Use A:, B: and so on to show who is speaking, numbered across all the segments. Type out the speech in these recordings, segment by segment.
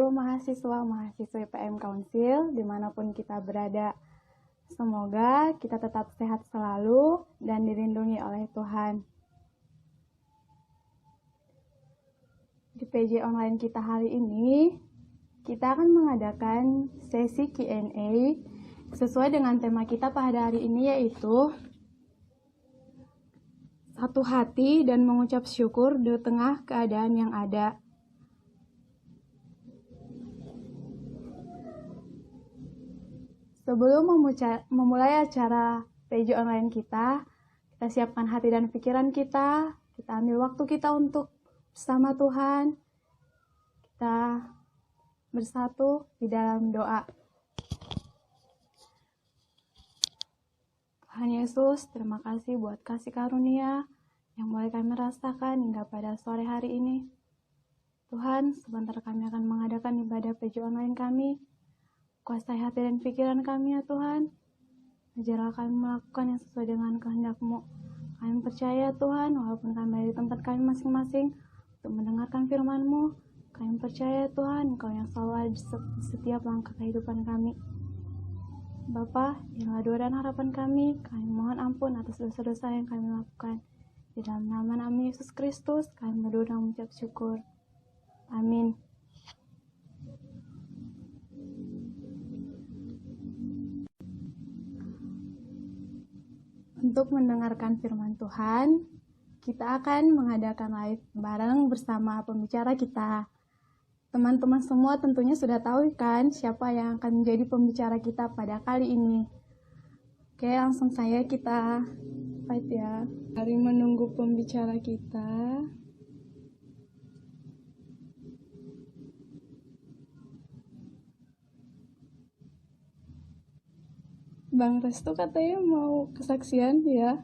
A: seluruh mahasiswa-mahasiswi PM Council dimanapun kita berada. Semoga kita tetap sehat selalu dan dilindungi oleh Tuhan. Di PJ online kita hari ini, kita akan mengadakan sesi Q&A sesuai dengan tema kita pada hari ini, yaitu satu hati dan mengucap syukur di tengah keadaan yang ada. Sebelum memulai acara PJ online kita siapkan hati dan pikiran kita ambil waktu kita untuk bersama Tuhan, kita bersatu di dalam doa. Tuhan Yesus, terima kasih buat kasih karunia yang boleh kami rasakan hingga pada sore hari ini. Tuhan, sebentar kami akan mengadakan ibadah PJ online kami. Kuasai hati dan pikiran kami ya Tuhan. Ajarlah kami melakukan yang sesuai dengan kehendak-Mu. Kami percaya Tuhan, walaupun kami ada di tempat kami masing-masing, untuk mendengarkan firman-Mu, kami percaya Tuhan, Engkau yang selalu ada di setiap langkah kehidupan kami. Bapa, inilah doa dan harapan kami mohon ampun atas dosa-dosa yang kami lakukan. Di dalam nama Yesus Kristus, kami berdoa dan mengucap syukur. Amin. Untuk mendengarkan firman Tuhan, kita akan mengadakan live bareng bersama pembicara kita. Teman-teman semua tentunya sudah tahu kan siapa yang akan menjadi pembicara kita pada kali ini. Oke, langsung saja kita fight ya. Mari menunggu pembicara kita. Bang Restu katanya mau kesaksian ya.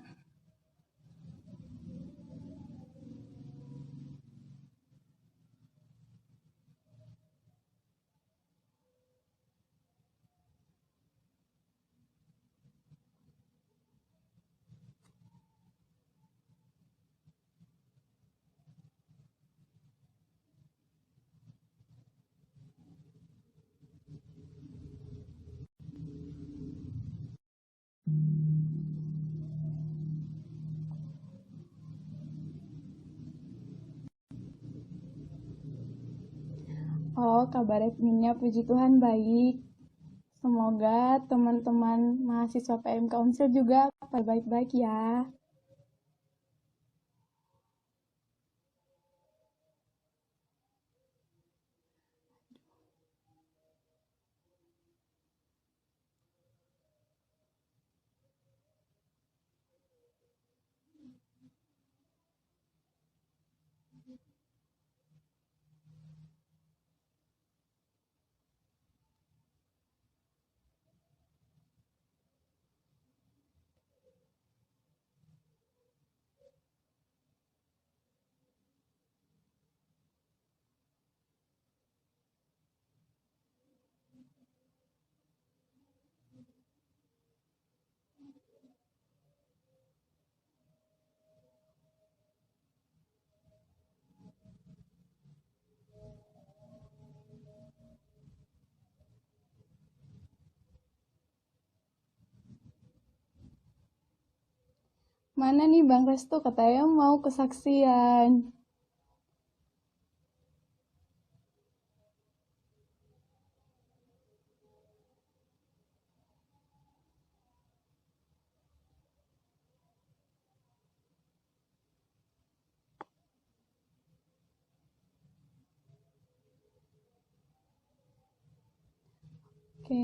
A: Oh, kabar adminnya puji Tuhan baik. Semoga teman-teman mahasiswa PM Council juga baik-baik ya. Mana nih Bang Restu katanya mau kesaksian. Oke.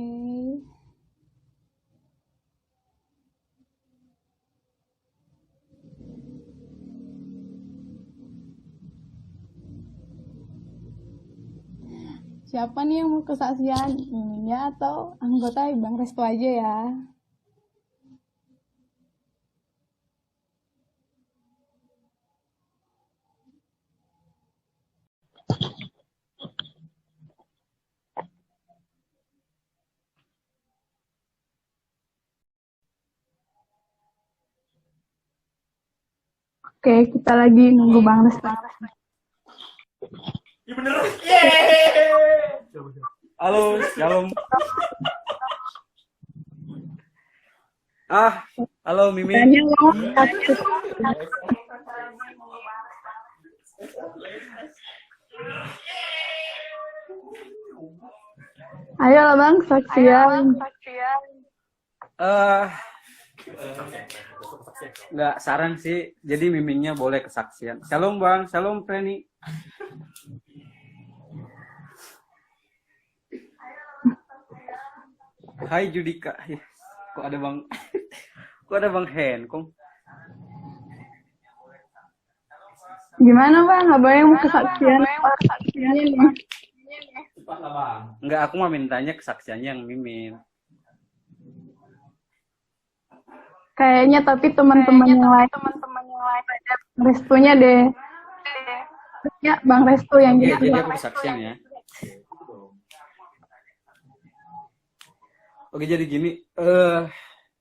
A: Siapa nih yang mau kesaksian? Ininya atau anggota Bang Restu aja ya? Oke, kita lagi nunggu Bang Restu.
B: Iya bener. Yeay. Halo, Shalom. Halo Mimi.
A: Tanya mau ayo lah Bang, saksian.
B: Nggak saran sih, jadi Miminya boleh kesaksian. Shalom Bang, Shalom Preni. Hai Judika. Kok ada Bang Hen?
A: Gimana Bang? Abang yang mau kesaksian?
B: Enggak, aku mah mintanya kesaksiannya yang Mimin.
A: Kayaknya tapi teman-teman yang lain restunya deh. Ya, Bang Restu yang
B: Oke,
A: gitu.
B: jadi aku kesaksian ya. Oke, jadi gini,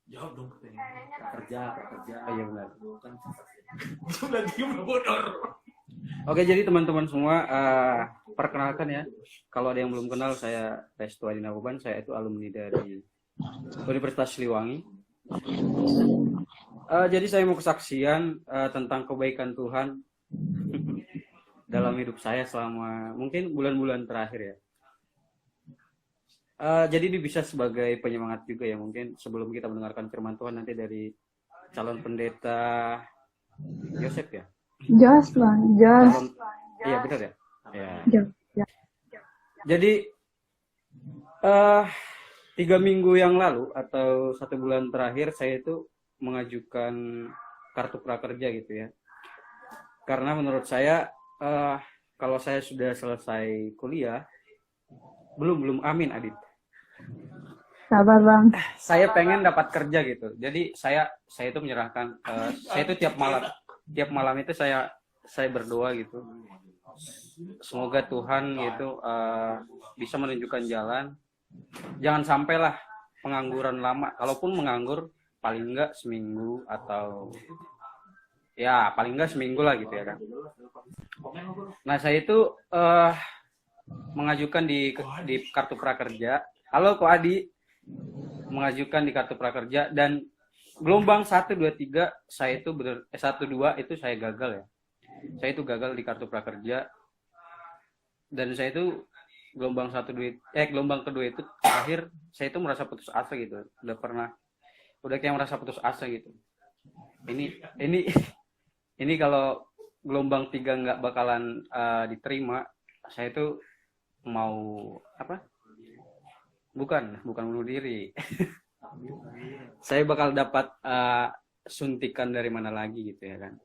C: Jawab dong pertanyaan. Kerja.
B: oh iya benar.
C: Lagi bodor.
B: Oke, jadi teman-teman semua, perkenalkan ya. Kalau ada yang belum kenal, saya Restu Adi Naboban. Saya itu alumni dari Universitas Siliwangi. Jadi saya mau kesaksian tentang kebaikan Tuhan dalam hidup saya selama mungkin bulan-bulan terakhir ya. Jadi ini bisa sebagai penyemangat juga ya, mungkin sebelum kita mendengarkan firman Tuhan nanti dari calon pendeta Yosef ya.
A: Jos Bang, Jos.
B: Iya benar ya. Ya.
A: Jos. Ya.
B: Jadi 3 minggu yang lalu atau 1 bulan terakhir saya itu mengajukan kartu prakerja gitu ya. Karena menurut saya kalau saya sudah selesai kuliah, belum amin Adit.
A: Sabar Bang.
B: Saya pengen dapat kerja gitu. Jadi saya itu menyerahkan, saya itu tiap malam itu saya berdoa gitu. Semoga Tuhan gitu bisa menunjukkan jalan. Jangan sampailah pengangguran lama. Kalaupun menganggur paling enggak seminggu atau ya paling enggak seminggu lah gitu ya kan. Nah saya itu mengajukan di kartu prakerja. Halo Ko Adi, mengajukan di kartu prakerja dan gelombang 1, 2, 3 saya itu 1, 2 itu saya gagal ya. Saya itu gagal di kartu prakerja dan saya itu gelombang kedua itu akhir saya itu merasa putus asa gitu. Udah kayak merasa putus asa gitu. Ini kalau gelombang 3 nggak bakalan diterima, saya itu mau apa? Bukan bunuh diri. Saya bakal dapat suntikan dari mana lagi gitu ya kan.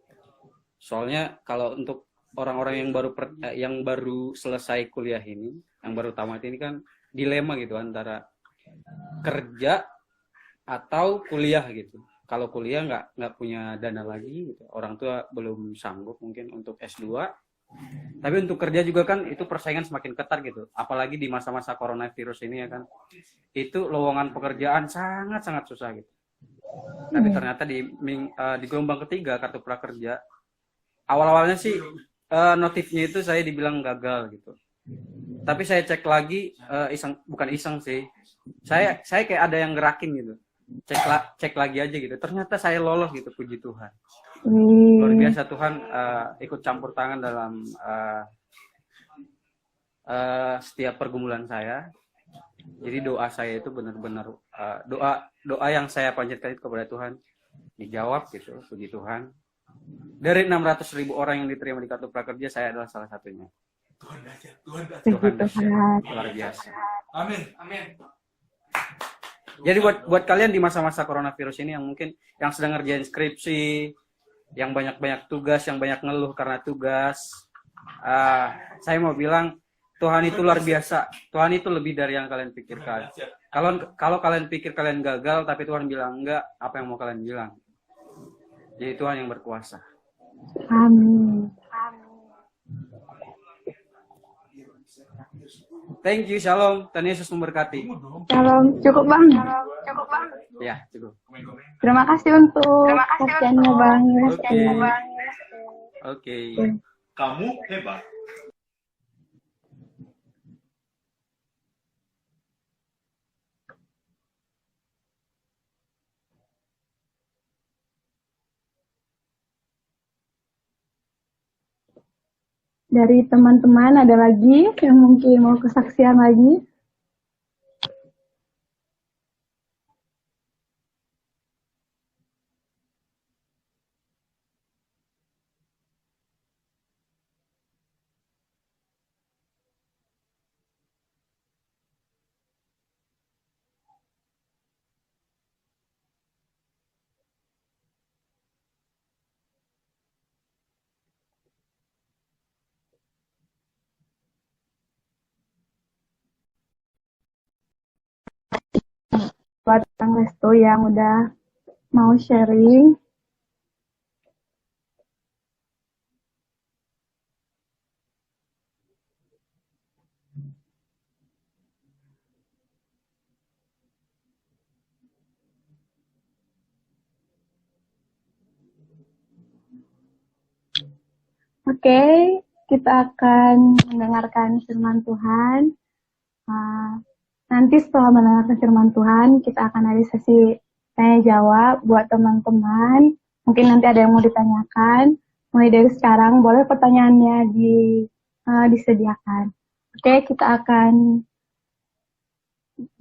B: Soalnya kalau untuk orang-orang yang baru selesai kuliah ini, yang baru tamat ini kan dilema gitu antara kerja atau kuliah gitu. Kalau kuliah nggak punya dana lagi gitu. Orang tua belum sanggup mungkin untuk S2. Tapi untuk kerja juga kan itu persaingan semakin ketat gitu. Apalagi di masa-masa coronavirus ini ya kan. Itu lowongan pekerjaan sangat-sangat susah gitu. Tapi ternyata di gelombang ketiga kartu prakerja, awal-awalnya sih notifnya itu saya dibilang gagal gitu. Tapi saya cek lagi, bukan iseng sih. Saya kayak ada yang gerakin gitu. Cek lagi aja gitu. Ternyata saya lolos gitu, puji Tuhan. Luar biasa Tuhan ikut campur tangan dalam setiap pergumulan saya. Jadi doa saya itu benar-benar doa yang saya panjatkan kepada Tuhan dijawab gitu, puji Tuhan. Dari 600.000 orang yang diterima di kartu prakerja, saya adalah salah satunya. Tuhan dahsyat, luar biasa.
C: Amin.
B: Jadi buat kalian di masa-masa coronavirus ini yang mungkin yang sedang ngerjain skripsi, yang banyak tugas, yang banyak ngeluh karena tugas, saya mau bilang Tuhan itu luar biasa. Tuhan itu lebih dari yang kalian pikirkan. Kalau kalian pikir kalian gagal, tapi Tuhan bilang enggak, apa yang mau kalian bilang? Jadi Tuhan yang berkuasa.
A: Amin.
B: Thank you, shalom. Tuhan Yesus memberkati.
A: Shalom, cukup Bang.
B: Ya, cukup.
A: Terima kasih untuk kesaksiannya Bang.
B: Oke.
C: Kamu hebat.
A: Dari teman-teman ada lagi yang mungkin mau kesaksian lagi? Buat Kang Resto yang udah mau sharing. Oke, kita akan mendengarkan firman Tuhan. Nanti setelah mendengarkan firman Tuhan, kita akan ada sesi tanya jawab buat teman-teman. Mungkin nanti ada yang mau ditanyakan. Mulai dari sekarang, boleh pertanyaannya disediakan. Oke, kita akan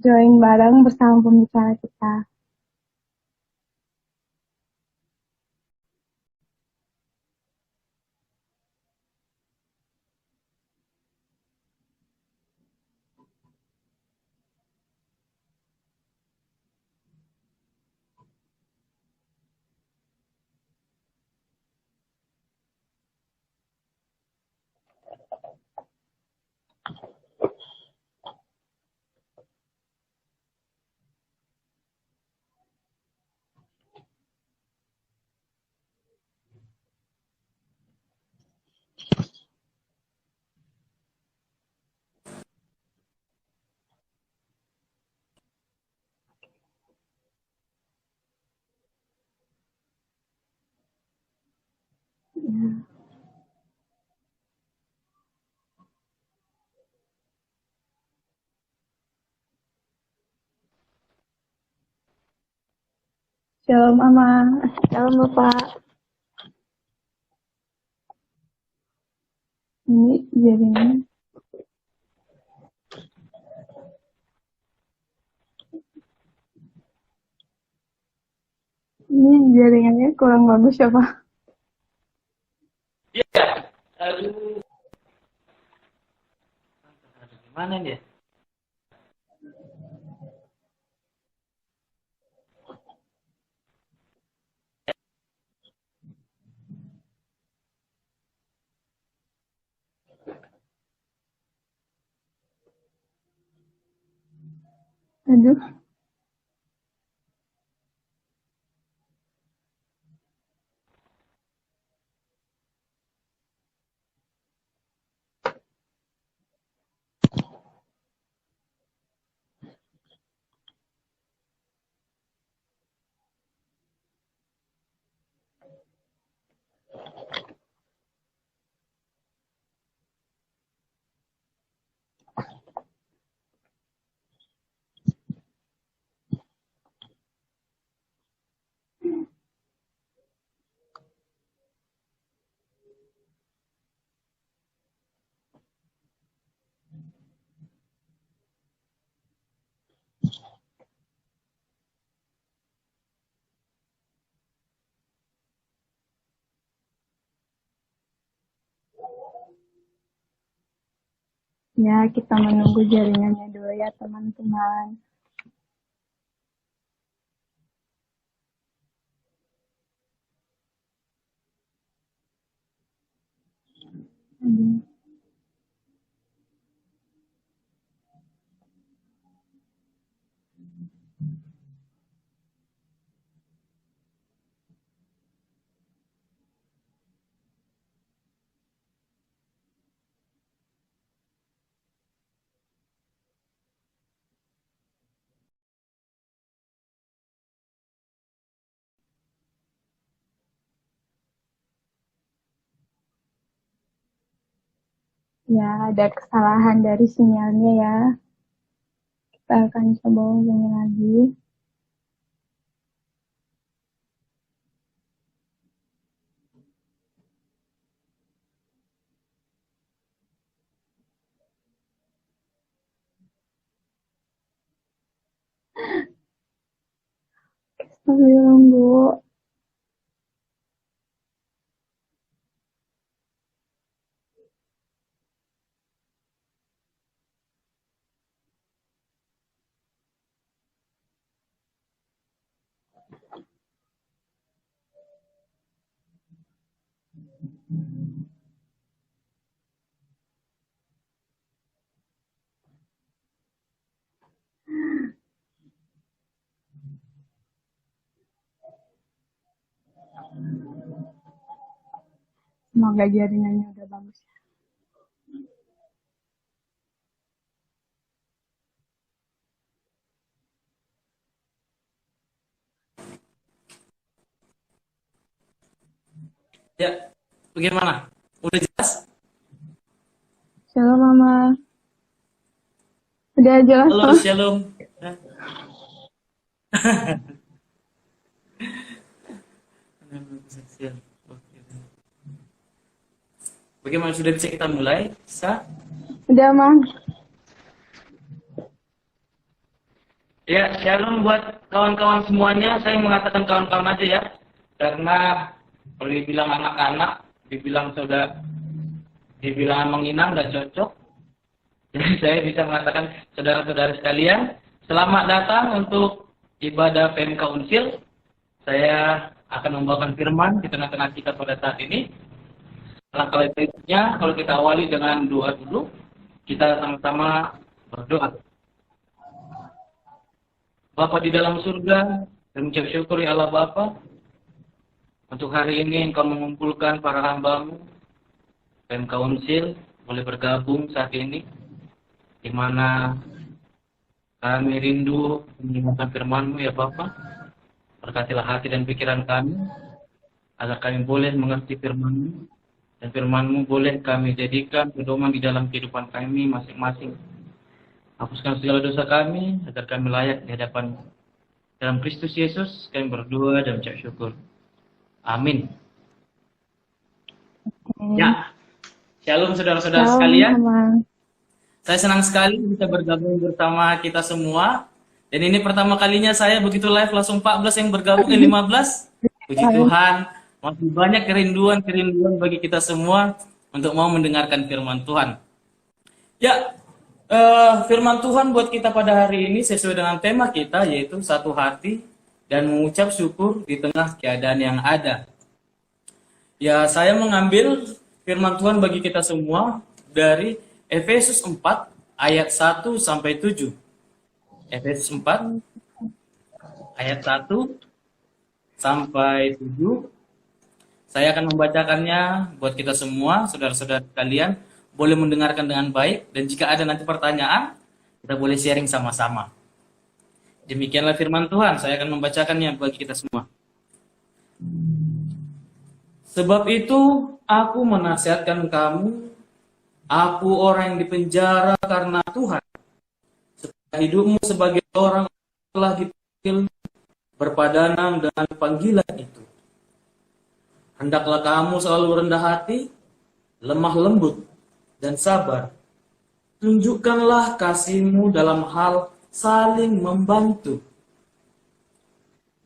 A: join bareng bersama pembicara kita. Shalom Mama, shalom Bapak. Ini jaringan. Ini jaringannya kurang bagus ya Pak?
C: Iya. Aduh. Gimana dia?
A: Aduh. Ya, kita menunggu jaringannya dulu ya teman-teman. Aduh. Ya, ada kesalahan dari sinyalnya ya. Kita akan coba hubungi lagi. Belum, Bu. Semoga jaringannya udah bagus.
C: Ya, bagaimana? Udah jelas?
A: Shalom, Mama. Udah jelas,
C: Halo,
A: Mama.
C: Shalom. Bagaimana, sudah bisa kita mulai? Bisa?
A: Udah, Mam.
C: Ya, shalom buat kawan-kawan semuanya. Saya mengatakan kawan-kawan aja ya. Karena kalau dibilang anak-anak, dibilang menginang nggak cocok. Jadi saya bisa mengatakan saudara-saudara sekalian, selamat datang untuk ibadah PMK Unsil. Saya akan membawakan firman di tengah-tengah kita pada saat ini. Langkah berikutnya, kalau kita awali dengan doa dulu, kita sama-sama berdoa. Bapa di dalam surga, dan mengucap syukur ya Allah Bapa, untuk hari ini Engkau mengumpulkan para hamba-Mu, PMK Unsil, boleh bergabung saat ini, di mana kami rindu mendengarkan firman-Mu ya Bapa. Berkatilah hati dan pikiran kami, agar kami boleh mengerti firman-Mu, dan firman-Mu boleh kami jadikan pedoman di dalam kehidupan kami masing-masing. Hapuskan segala dosa kami, agar kami layak di hadapan dalam Kristus Yesus. Kami berdoa dan mengucap syukur. Amin. Ya, shalom saudara-saudara
A: Shalom,
C: sekalian.
A: Mama.
C: Saya senang sekali bisa bergabung bersama kita semua. Dan ini pertama kalinya saya begitu live langsung 14 yang bergabung, 15. Puji Tuhan, masih banyak kerinduan bagi kita semua untuk mau mendengarkan firman Tuhan. Ya, firman Tuhan buat kita pada hari ini sesuai dengan tema kita, yaitu satu hati dan mengucap syukur di tengah keadaan yang ada. Ya, saya mengambil firman Tuhan bagi kita semua dari Efesus 4 ayat 1 sampai 7. Efesus 4 ayat 1 sampai 7. Saya akan membacakannya buat kita semua, saudara-saudara sekalian, boleh mendengarkan dengan baik, dan jika ada nanti pertanyaan, kita boleh sharing sama-sama. Demikianlah firman Tuhan, saya akan membacakannya bagi kita semua. Sebab itu, aku menasihatkan kamu, aku orang yang dipenjara karena Tuhan, supaya hidupmu sebagai orang yang telah dipanggil berpadanan dengan panggilan itu. Hendaklah kamu selalu rendah hati, lemah lembut, dan sabar. Tunjukkanlah kasihmu dalam hal saling membantu.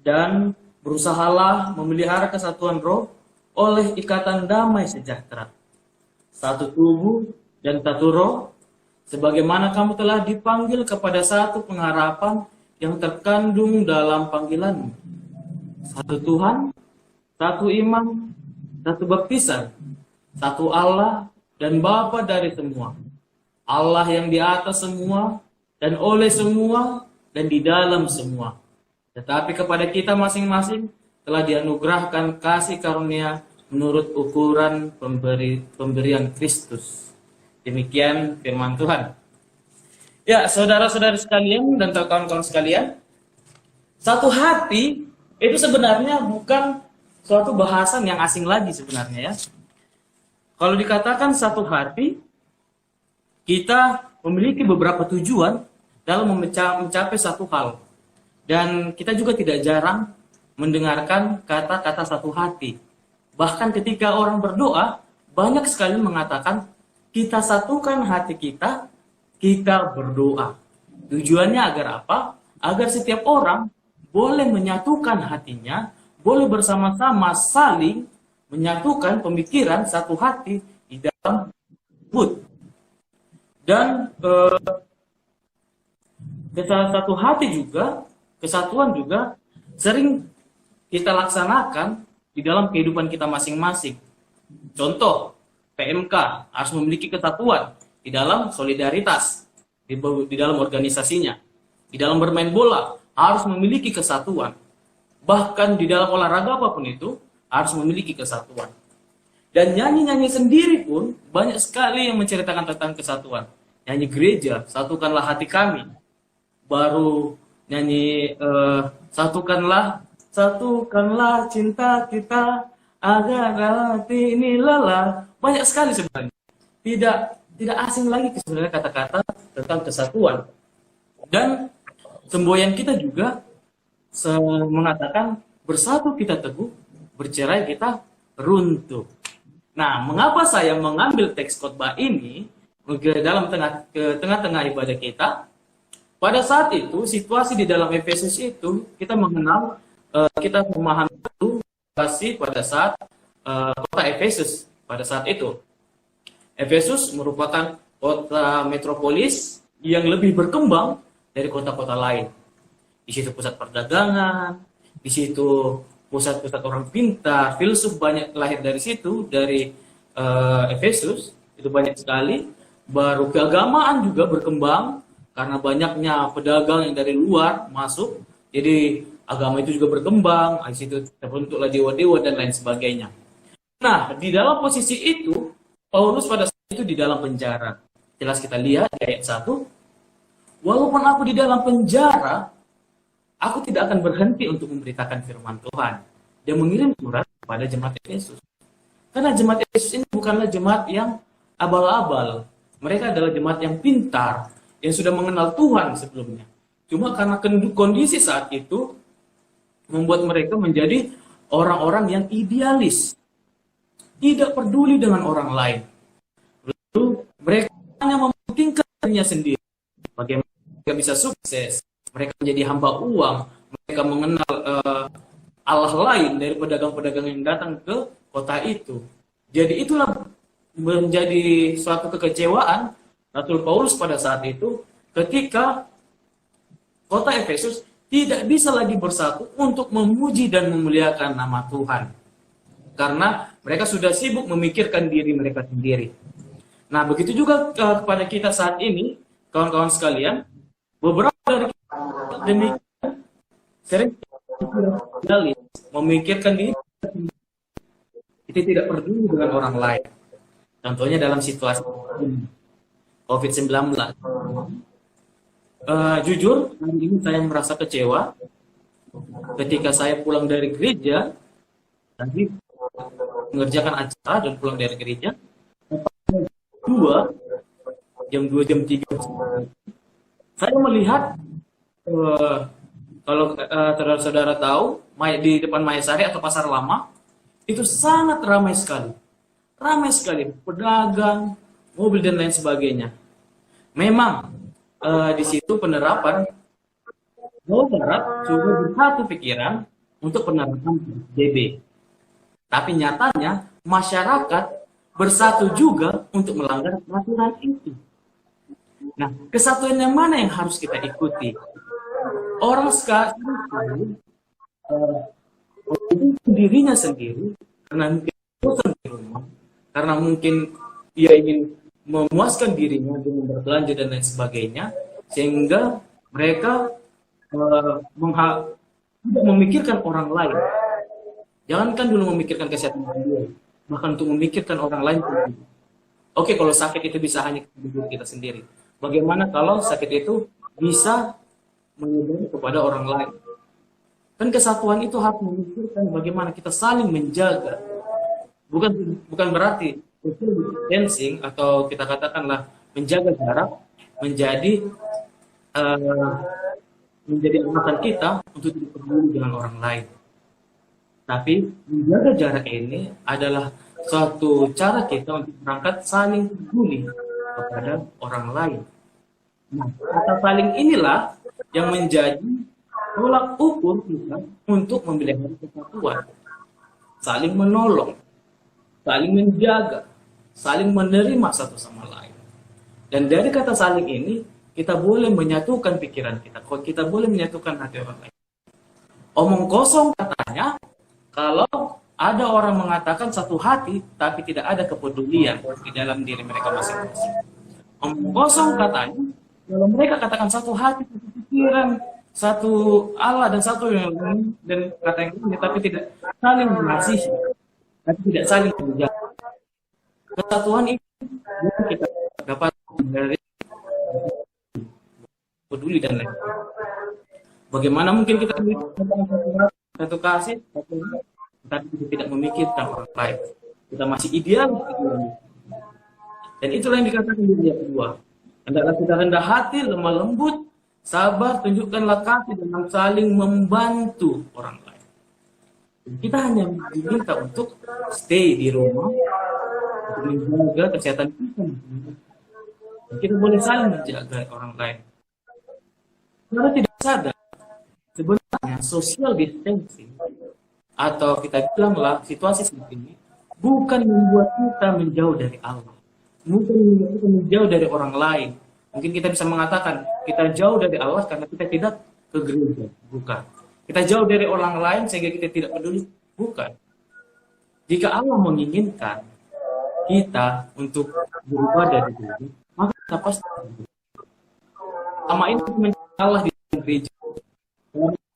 C: Dan berusahalah memelihara kesatuan roh oleh ikatan damai sejahtera. Satu tubuh dan satu roh, sebagaimana kamu telah dipanggil kepada satu pengharapan yang terkandung dalam panggilanmu. Satu Tuhan, satu iman, satu baptisan, satu Allah dan Bapa dari semua. Allah yang di atas semua dan oleh semua dan di dalam semua. Tetapi kepada kita masing-masing telah dianugerahkan kasih karunia menurut ukuran pemberian Kristus. Demikian firman Tuhan. Ya, saudara-saudara sekalian dan kawan-kawan sekalian, satu hati itu sebenarnya bukan suatu bahasan yang asing lagi sebenarnya ya. Kalau dikatakan satu hati, kita memiliki beberapa tujuan dalam mencapai satu hal. Dan kita juga tidak jarang mendengarkan kata-kata satu hati. Bahkan ketika orang berdoa, banyak sekali mengatakan, kita satukan hati kita berdoa. Tujuannya agar apa? Agar setiap orang boleh menyatukan hatinya, boleh bersama-sama saling menyatukan pemikiran satu hati di dalam tersebut. Dan satu hati juga, kesatuan juga sering kita laksanakan di dalam kehidupan kita masing-masing. Contoh, PMK harus memiliki kesatuan di dalam solidaritas, di dalam organisasinya. Di dalam bermain bola harus memiliki kesatuan. Bahkan di dalam olahraga apapun itu harus memiliki kesatuan. Dan nyanyi-nyanyi sendiri pun banyak sekali yang menceritakan tentang kesatuan. Nyanyi gereja, satukanlah hati kami. Baru nyanyi satukanlah cinta kita agar hati ini lelah. Banyak sekali sebenarnya. Tidak asing lagi sebenarnya kata-kata tentang kesatuan. Dan semboyan kita juga mengatakan bersatu kita teguh, bercerai kita runtuh. Nah, mengapa saya mengambil teks khotbah ini ke tengah-tengah ibadah kita? Pada saat itu, situasi di dalam Efesus itu, kita mengenal, kita memahami situasi pada saat kota Efesus pada saat itu. Efesus merupakan kota metropolis yang lebih berkembang dari kota-kota lain. Di situ pusat perdagangan, di situ pusat-pusat orang pintar, filsuf banyak lahir dari situ, dari Efesus, itu banyak sekali. Baru keagamaan juga berkembang, karena banyaknya pedagang yang dari luar masuk, jadi agama itu juga berkembang, di situ terbentuklah dewa-dewa dan lain sebagainya. Nah, di dalam posisi itu, Paulus pada saat itu di dalam penjara. Jelas kita lihat ayat 1, walaupun aku di dalam penjara, aku tidak akan berhenti untuk memberitakan firman Tuhan. Dia mengirim surat kepada jemaat Efesus. Karena jemaat Efesus ini bukanlah jemaat yang abal-abal. Mereka adalah jemaat yang pintar, yang sudah mengenal Tuhan sebelumnya. Cuma karena kondisi saat itu, membuat mereka menjadi orang-orang yang idealis. Tidak peduli dengan orang lain. Lalu mereka hanya mementingkan dirinya sendiri. Bagaimana mereka bisa sukses, mereka menjadi hamba uang, mereka mengenal Allah lain dari pedagang-pedagang yang datang ke kota itu. Jadi itulah menjadi suatu kekecewaan Rasul Paulus pada saat itu ketika kota Efesus tidak bisa lagi bersatu untuk memuji dan memuliakan nama Tuhan. Karena mereka sudah sibuk memikirkan diri mereka sendiri. Nah, begitu juga kepada kita saat ini, kawan-kawan sekalian, beberapa dari kita demikian sering memikirkan diri, kita tidak peduli dengan orang lain. Contohnya dalam situasi COVID-19. Jujur, hari ini saya merasa kecewa ketika saya pulang dari gereja, tadi mengerjakan acara dan pulang dari gereja, jam 2, jam 3, saya melihat, kalau saudara-saudara tahu, di depan Mayasari atau Pasar Lama, itu sangat ramai sekali. Ramai sekali, pedagang, mobil, dan lain sebagainya. Memang, di situ penerapan Jawa Barat sudah bersatu pikiran untuk penerapan PSBB. Tapi nyatanya, masyarakat bersatu juga untuk melanggar peraturan itu. Nah, kesatuan yang mana yang harus kita ikuti? Orang sekarang dirinya sendiri karena mungkin bosan di rumah, karena mungkin ia ingin memuaskan dirinya dengan berbelanja dan lain sebagainya, sehingga mereka tidak memikirkan orang lain. Jangankan dulu memikirkan kesehatan sendiri, bahkan untuk memikirkan orang lain. Oke, kalau sakit itu bisa hanya diri kita sendiri. Bagaimana kalau sakit itu bisa menyebar kepada orang lain? Dan kesatuan itu harus memikirkan bagaimana kita saling menjaga. Bukan berarti social distancing atau kita katakanlah menjaga jarak menjadi alasan kita untuk tidak peduli dengan orang lain. Tapi menjaga jarak ini adalah suatu cara kita untuk berangkat saling peduli kepada orang lain. Nah, kata saling inilah yang menjadi tolak ukur kita untuk memelihara kesatuan, saling menolong, saling menjaga, saling menerima satu sama lain. Dan dari kata saling ini, kita boleh menyatukan pikiran kita, kita boleh menyatukan hati orang lain. Omong kosong katanya, kalau ada orang mengatakan satu hati, tapi tidak ada kepedulian di dalam diri mereka masing-masing. Omong kosong katanya, kalau mereka katakan satu hati, satu pikiran, satu Allah dan satu yang lain, dan kata yang lain, tapi tidak saling mengasihi, tapi tidak saling menjaga. Kesatuan ini kita dapat dari peduli dan lain. Bagaimana mungkin kita satu kasih, tapi kita tidak memikirkan orang lain. Kita masih ideal. Dan itulah yang dikatakan di ayat 2. Hendaklah kita rendah hati, lemah lembut, sabar, tunjukkanlah kasih dengan saling membantu orang lain. Kita hanya diminta untuk stay di rumah, untuk menjaga kesehatan kita. Kita boleh saling menjaga orang lain. Karena tidak sadar, sebenarnya social distancing atau kita bilanglah situasi seperti ini bukan membuat kita menjauh dari Allah, bukan membuat kita menjauh dari orang lain. Mungkin kita bisa mengatakan kita jauh dari Allah karena kita tidak ke gereja, bukan. Kita jauh dari orang lain sehingga kita tidak peduli, bukan. Jika Allah menginginkan kita untuk beribadah di gereja, maka kita pasti sama ini Allah di gereja.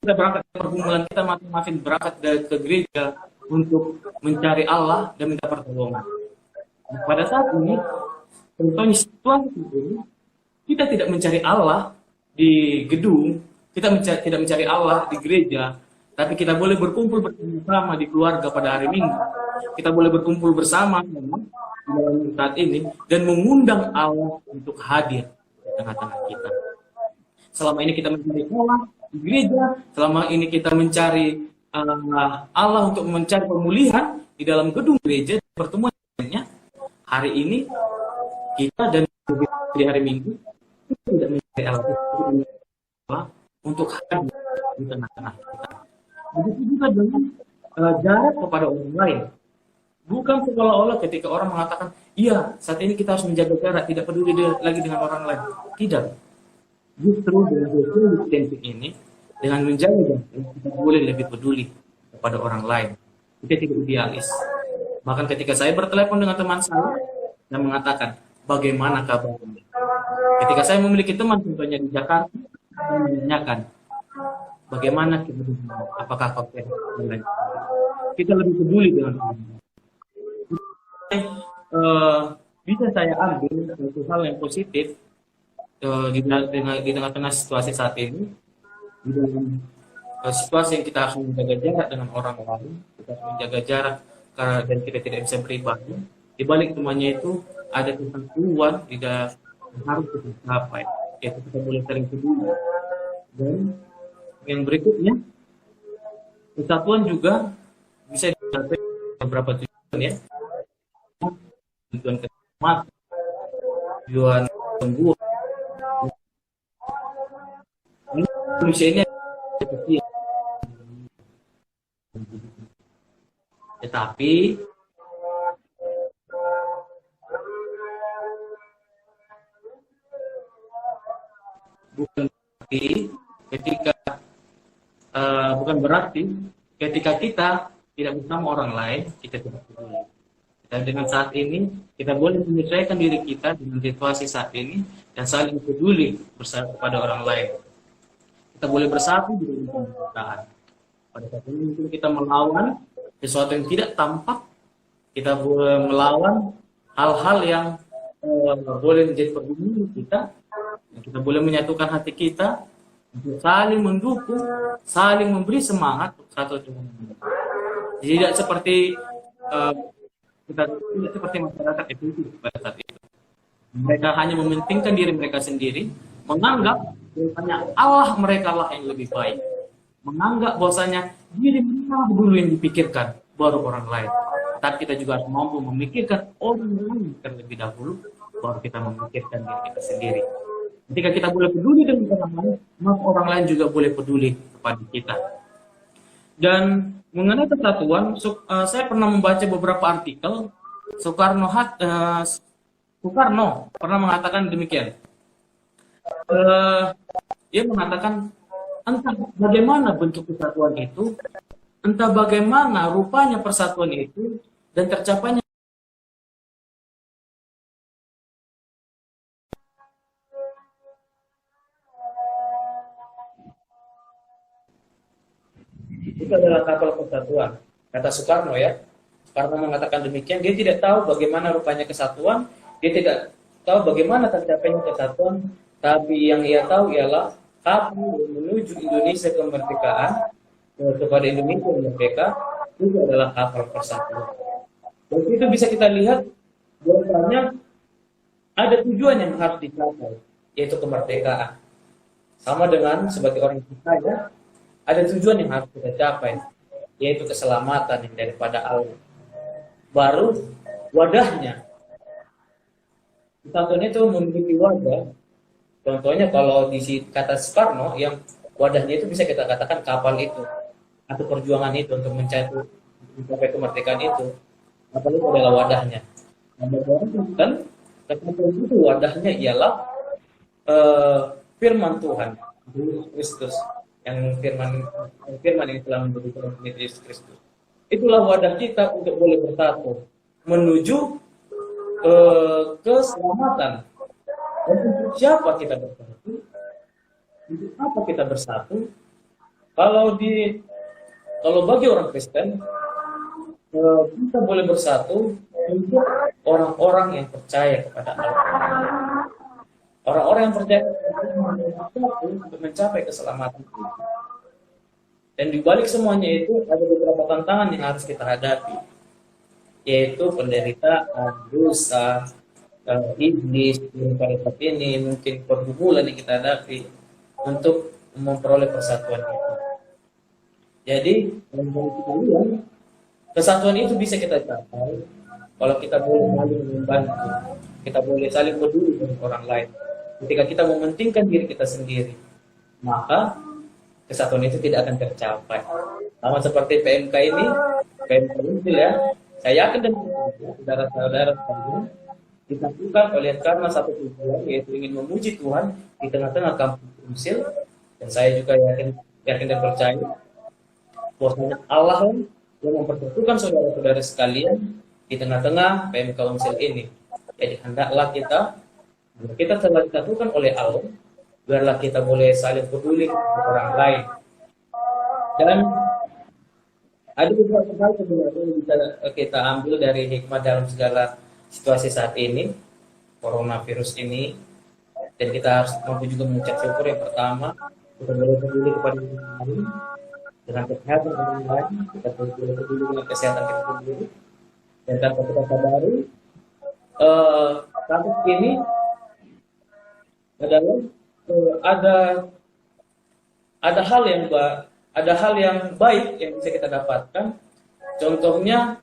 C: Kita berangkat ke pergumulan, kita masing-masing berangkat ke gereja untuk mencari Allah dan minta pertolongan. Pada saat ini, contohnya situasi ini, kita tidak mencari Allah di gedung, kita tidak mencari Allah di gereja, tapi kita boleh berkumpul bersama di keluarga pada hari Minggu. Kita boleh berkumpul bersama dalam saat ini dan mengundang Allah untuk hadir di tengah-tengah kita. Selama ini kita mencari Allah di gereja, selama ini kita mencari Allah untuk mencari pemulihan di dalam gedung gereja, pertemuannya. Hari ini kita dan di hari Minggu kita tidak mencari Allah untuk hadir di tengah-tengah kita. Begitu juga dengan jarak kepada orang lain. Bukan seolah-olah ketika orang mengatakan, iya saat ini kita harus menjaga jarak, tidak peduli lagi dengan orang lain. Tidak. Justru dengan social distancing ini, dengan menjaga jarak, kita boleh lebih peduli kepada orang lain. Kita tidak idealis. Bahkan ketika saya bertelepon dengan teman saya, dan mengatakan, bagaimana kabarnya? Ketika saya memiliki teman contohnya di Jakarta, saya menanyakan, bagaimana kita, apakah kau sehat? Kita lebih peduli dengan orang lain. Bisa saya ambil satu hal yang positif di tengah-tengah situasi saat ini, di dalam situasi yang kita harus menjaga jarak dengan orang lain, kita harus menjaga jarak dan kita tidak bisa beribadah. Di balik semuanya itu ada kesatuan yang harus kita capai, yaitu kita boleh saling peduli. Dan yang berikutnya, kesatuan juga bisa dicapai beberapa tujuan ya. Tujuan keselamatan, tujuan sembuh. Manusia ini seperti tetapi bukan berarti ketika kita tidak bersama orang lain kita tidak peduli. Dan dengan saat ini, kita boleh menyesuaikan diri kita dengan situasi saat ini dan saling peduli bersama kepada orang lain. Kita boleh bersatu di dalam pemerintahan. Pada saat ini mungkin kita melawan sesuatu yang tidak tampak, kita boleh melawan hal-hal yang boleh menjadi pergumulan kita. Kita boleh menyatukan hati kita untuk saling mendukung, saling memberi semangat satu dengan lain. Tidak seperti kita tidak seperti masyarakat itu pada saat itu. Mereka hanya mementingkan diri mereka sendiri, menganggap bahwasanya Allah mereka lah yang lebih baik, menganggap bahwasanya diri mereka dulu yang dipikirkan, baru orang lain. Tapi kita juga harus mampu memikirkan orang lain terlebih dahulu, baru kita memikirkan diri kita sendiri. Ketika kita boleh peduli dengan orang lain, maka orang lain juga boleh peduli kepada kita. Dan mengenai kesatuan, saya pernah membaca beberapa artikel. Soekarno pernah mengatakan demikian. Dia mengatakan, entah bagaimana bentuk kesatuan itu, entah bagaimana rupanya persatuan itu, dan tercapainya itu adalah kapal persatuan. Kata Soekarno ya. Soekarno mengatakan demikian, dia tidak tahu bagaimana rupanya kesatuan, dia tidak tahu bagaimana tercapainya kesatuan, tapi yang ia tahu ialah kapal menuju Indonesia kemerdekaan, kepada Indonesia merdeka, itu adalah kapal persatuan. Dan itu bisa kita lihat bahwasanya ada tujuan yang harus dicapai, yaitu kemerdekaan. Sama dengan sebagai orang percaya, ada tujuan yang harus kita capai, yaitu keselamatan yang daripada Allah. Baru wadahnya. Kesatuan itu memiliki wadah. Contohnya kalau di kata Soekarno, yang wadahnya itu bisa kita katakan kapal itu, atau perjuangan itu untuk mencapai kemerdekaan itu. Kapal itu adalah wadahnya. Dan kesatuan itu wadahnya ialah firman Tuhan, Yesus Kristus. Yang firman yang telah menjadi Yesus Kristus. Itulah wadah kita untuk boleh bersatu menuju keselamatan. Dan untuk siapa kita bersatu? Untuk apa kita bersatu? Kalau bagi orang Kristen, kita boleh bersatu untuk orang-orang yang percaya kepada Allah. Orang-orang yang percaya untuk mencapai keselamatan. Dan di balik semuanya itu ada beberapa tantangan yang harus kita hadapi, yaitu penderitaan, dosa, iblis pada saat ini, mungkin pergumulan yang kita hadapi untuk memperoleh persatuan itu. Jadi, kesatuan itu bisa kita capai kalau kita boleh saling membantu, kita boleh saling peduli dengan orang lain. Ketika kita mementingkan diri kita sendiri, maka kesatuan itu tidak akan tercapai. Sama seperti PMK ini, PMK ini ya, saya yakin dan saudara-saudara sekalian, dilakukan oleh karena satu tujuan, yaitu ingin memuji Tuhan di tengah-tengah kampung Umsil. Dan saya juga yakin dan percaya bahwa Allah yang mempersatukan saudara-saudara sekalian di tengah-tengah PMK Umsil ini. Jadi hendaklah kita telah disatukan oleh Allah, biarlah kita boleh saling peduli dengan orang lain. Dan ada beberapa hal sebenarnya yang bisa kita ambil dari hikmah dalam segala situasi saat ini, coronavirus ini. Dan kita harus mampu juga mengucap syukur. Yang pertama, kita boleh peduli kepada orang lain dengan kesehatan orang lain, kita boleh peduli dengan kesehatan kita sendiri. Dan tanpa kita sadari, kasus ini adalah ada hal yang baik yang bisa kita dapatkan. Contohnya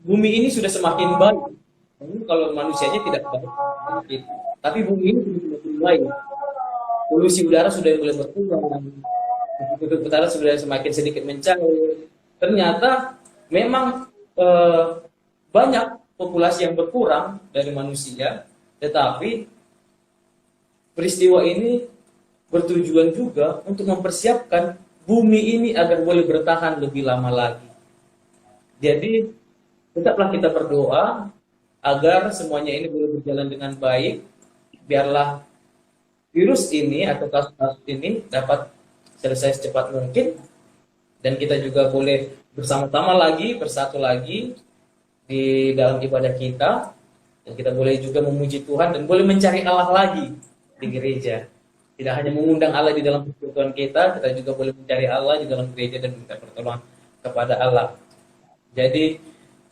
C: bumi ini sudah semakin baik. Kalau manusianya tidak baik, tapi bumi ini sudah semakin baik. Polusi udara sudah mulai berkurang, kutub utara sudah semakin sedikit mencair. Ternyata memang banyak populasi yang berkurang dari manusia, tetapi peristiwa ini bertujuan juga untuk mempersiapkan bumi ini agar boleh bertahan lebih lama lagi. Jadi tetaplah kita berdoa agar semuanya ini boleh berjalan dengan baik, biarlah virus ini atau kasus ini dapat selesai secepat mungkin, dan kita juga boleh bersama-sama lagi, bersatu lagi di dalam ibadah kita, dan kita boleh juga memuji Tuhan dan boleh mencari Allah lagi di gereja. Tidak hanya mengundang Allah di dalam persekutuan kita juga boleh mencari Allah di dalam gereja dan minta pertolongan kepada Allah. Jadi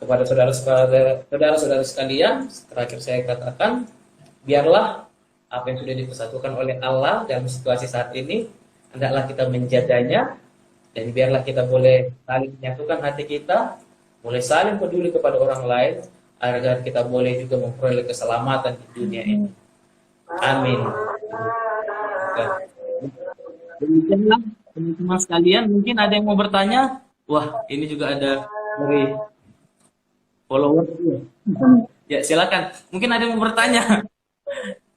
C: kepada saudara-saudara sekalian, terakhir saya katakan, biarlah apa yang sudah dipersatukan oleh Allah dalam situasi saat ini, hendaklah kita menjaganya, dan biarlah kita boleh saling menyatukan hati kita, boleh saling peduli kepada orang lain, agar kita boleh juga memperoleh keselamatan di dunia ini. Amin. Demikianlah teman-teman sekalian, mungkin ada yang mau bertanya. Wah, ini juga ada dari followers. Ya, silakan. Mungkin ada yang mau bertanya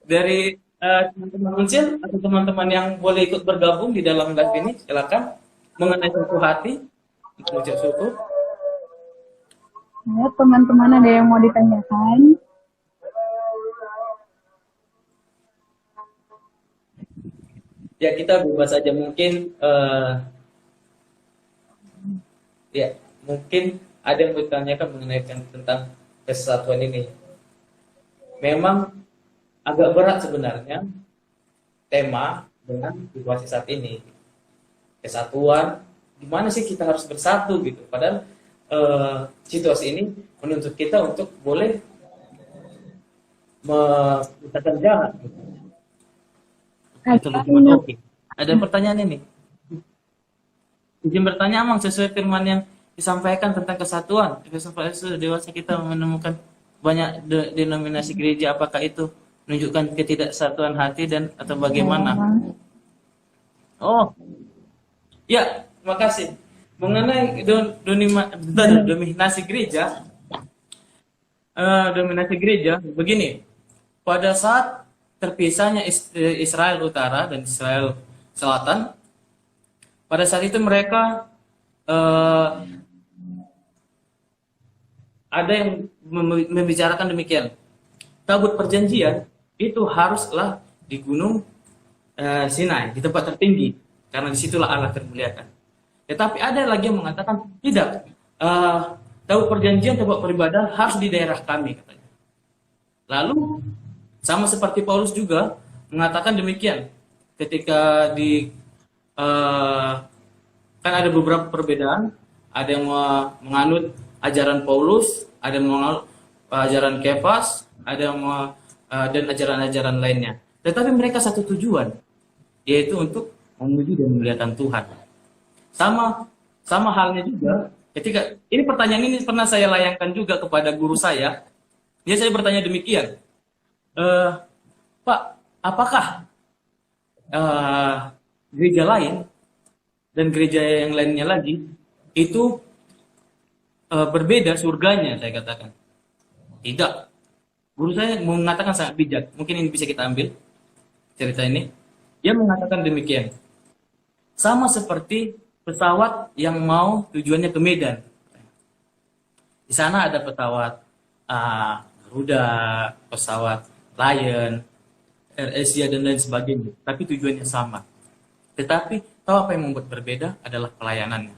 C: dari teman-teman Unsur atau teman-teman yang boleh ikut bergabung di dalam live ini. Silakan mengenai suku hati untuk ucap syukur.
A: Ya, teman-teman ada yang mau ditanyakan?
C: Ya, kita bebas saja mungkin ya mungkin ada yang bertanyakan mengenai tentang kesatuan ini. Memang agak berat sebenarnya tema dengan situasi saat ini. Kesatuan, gimana sih kita harus bersatu gitu. Padahal situasi ini menuntut kita untuk boleh menciptakan jalan. Gitu. Oke. Ada pertanyaan ini. Izin bertanya, Amang, sesuai firman yang disampaikan tentang kesatuan. Sudah dewasa kita menemukan banyak denominasi gereja. Apakah itu menunjukkan ketidaksatuan hati dan atau bagaimana? Oh, ya, terima kasih. Mengenai dominasi gereja, begini. Pada saat terpisahnya Israel Utara dan Israel Selatan, pada saat itu mereka ada yang membicarakan demikian. Tabut perjanjian itu haruslah di gunung Sinai, di tempat tertinggi, karena disitulah Allah termuliakan. Tetapi ada lagi yang mengatakan tidak, tabut perjanjian, tempat peribadahan harus di daerah kami, katanya. Lalu sama seperti Paulus juga mengatakan demikian ketika kan ada beberapa perbedaan, ada yang menganut ajaran Paulus, ada yang menganut ajaran Kefas, ada yang dan ajaran-ajaran lainnya. Tetapi mereka satu tujuan, yaitu untuk memuji dan memuliakan Tuhan. Sama halnya juga ketika ini pertanyaan ini pernah saya layangkan juga kepada guru saya. Dia saya bertanya demikian. Pak, apakah gereja lain dan gereja yang lainnya lagi itu berbeda surganya? Saya katakan tidak. Guru saya mengatakan sangat bijak. Mungkin ini bisa kita ambil cerita ini. Dia mengatakan demikian. Sama seperti pesawat yang mau tujuannya ke Medan. Di sana ada pesawat Garuda, pesawat Lion, AirAsia dan lain sebagainya, tapi tujuannya sama. Tetapi tahu apa yang membuat berbeda adalah pelayanannya.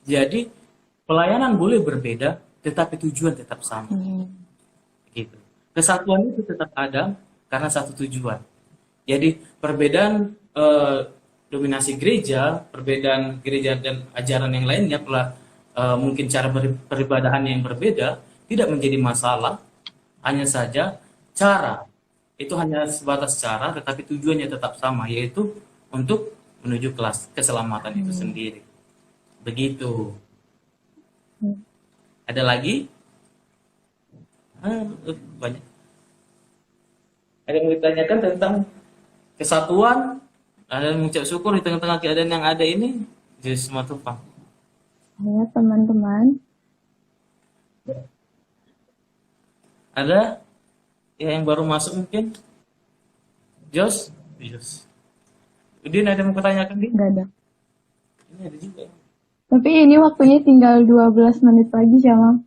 C: Jadi pelayanan boleh berbeda, tetapi tujuan tetap sama. Gitu. Kesatuan itu tetap ada karena satu tujuan. Jadi perbedaan dominasi gereja, perbedaan gereja dan ajaran yang lainnya, mungkin cara peribadahan yang berbeda tidak menjadi masalah. Hanya saja cara itu hanya sebatas cara, tetapi tujuannya tetap sama, yaitu untuk menuju keselamatan itu sendiri. Begitu. Ada lagi? Banyak. Ada yang ditanyakan tentang kesatuan, ada yang mengucap syukur di tengah-tengah keadaan yang ada ini. Yesus Matupang.
A: Ya, teman-teman.
C: Ada ya yang baru masuk mungkin? Jos? Udin ada yang mau bertanyakan?
A: Nggak ada.
C: Ini ada juga.
A: Tapi ini waktunya tinggal 12 menit lagi, Jamang.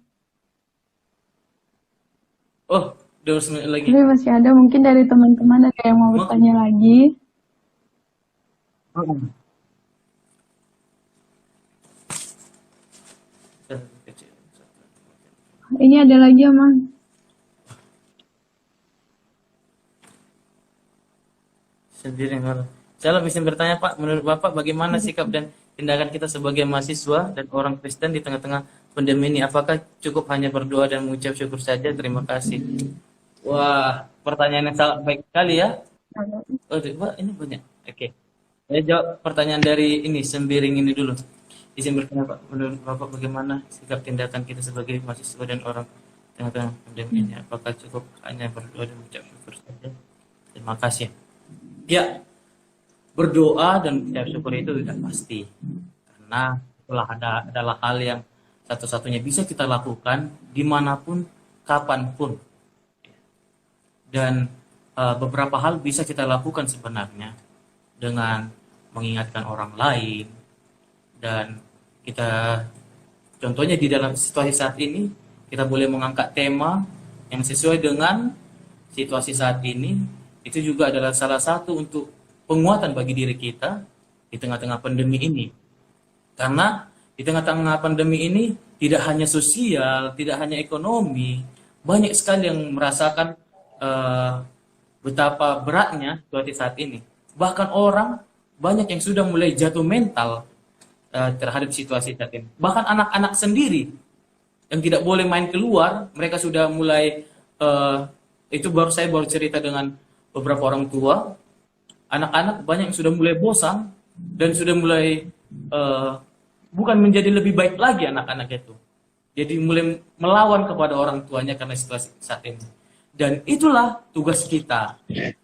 C: Oh, 12 menit lagi.
A: Tapi masih ada, mungkin dari teman-teman ada yang mau bertanya lagi. Ini ada lagi, Jamang.
C: Sendiri kalau saya bisa bertanya, Pak, menurut Bapak bagaimana sikap dan tindakan kita sebagai mahasiswa dan orang Kristen di tengah-tengah pandemi ini? Apakah cukup hanya berdoa dan mengucap syukur saja? Terima kasih. Wah, pertanyaan yang sangat baik sekali ya. Oh, Pak, ini banyak. Oke. Saya jawab pertanyaan dari ini, Sembiring ini dulu. Izin bertanya, Pak, menurut Bapak bagaimana sikap tindakan kita sebagai mahasiswa dan orang tengah-tengah pandemi ini? Apakah cukup hanya berdoa dan mengucap syukur saja? Terima kasih. Ya, berdoa dan mengucap syukur itu tidak pasti, karena itulah adalah hal yang satu-satunya bisa kita lakukan dimanapun, kapanpun. Dan beberapa hal bisa kita lakukan sebenarnya dengan mengingatkan orang lain, dan kita contohnya di dalam situasi saat ini kita boleh mengangkat tema yang sesuai dengan situasi saat ini. Itu juga adalah salah satu untuk penguatan bagi diri kita di tengah-tengah pandemi ini, karena di tengah-tengah pandemi ini tidak hanya sosial, tidak hanya ekonomi, banyak sekali yang merasakan betapa beratnya situasi saat ini. Bahkan orang banyak yang sudah mulai jatuh mental terhadap situasi saat ini. Bahkan anak-anak sendiri yang tidak boleh main keluar, mereka sudah mulai itu saya baru cerita dengan beberapa orang tua. Anak-anak banyak yang sudah mulai bosan dan sudah mulai bukan menjadi lebih baik lagi anak-anak itu. Jadi mulai melawan kepada orang tuanya karena situasi saat ini. Dan itulah tugas kita.